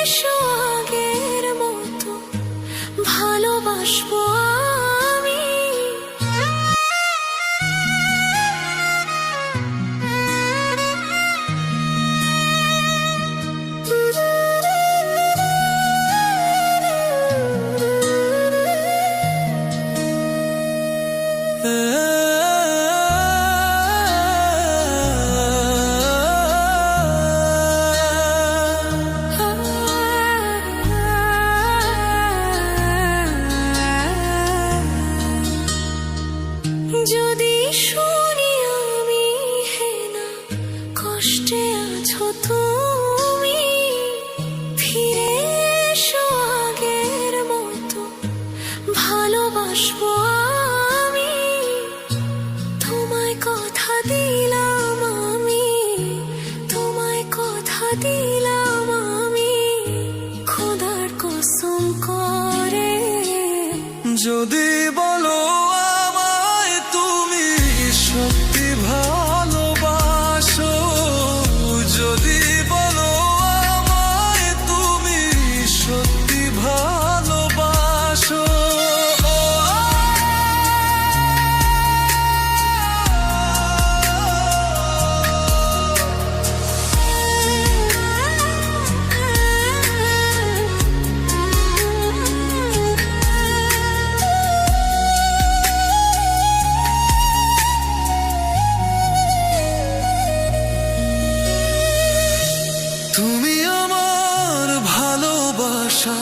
এসো আগের মতো ভালোবাসবো আমি। যদি শুনি আমি হেনা কষ্টে আছো তুমি, ফিরে এসো আগের মতো ভালোবাসবো আমি। তোমায় কথা দিলাম আমি, তোমায় কথা দিলাম আমি, খোদার কসম করে। যদি বলো আমায় তুমি সত্যি ভালোবাসো, যদি বলো আমায় তুমি সত্যি ভালোবাসো, তুমি আমার ভালোবাসা,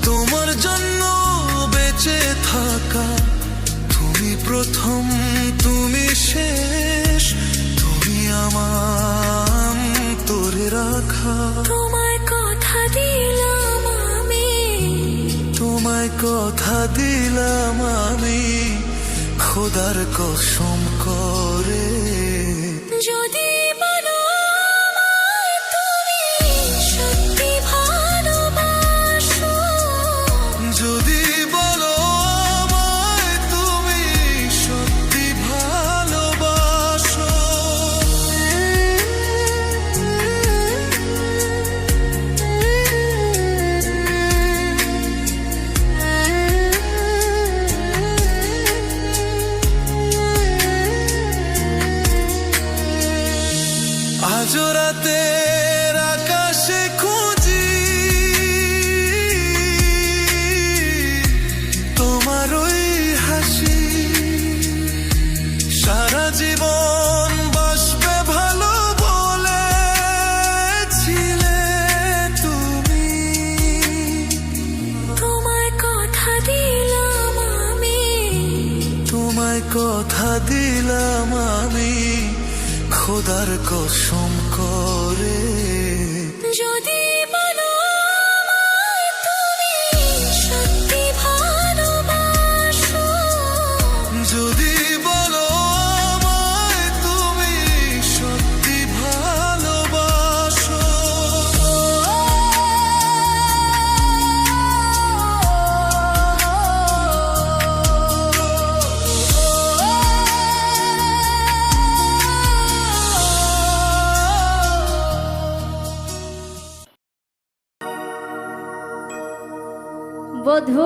তোমার জন্য বেঁচে থাকা, তুমি প্রথম তুমি শেষ, তুমি আমার তোরে রাখা। তোমায় কথা দিলাম আমি, তোমায় কথা দিলাম আমি, খোদার কসম করে। যদি বলো আমায় তুমি সত্যি ভালোবাসো, যদি বলো আমায় তুমি সত্যি ভালোবাসো, আজ রাতের আকাশে খুঁজি তোমার ওই হাসি, সারা জীবন বাসবে ভালো বলেছিলে তুমি। তোমায় কথা দিলাম আমি, তোমায় কথা দিলাম আমি, খোদার কসম করে। যদি বলো আমায় তুমি সত্যি ভালোবাসো, যদি বলো আমায় তুমি সত্যি ভালোবাসো, বধূ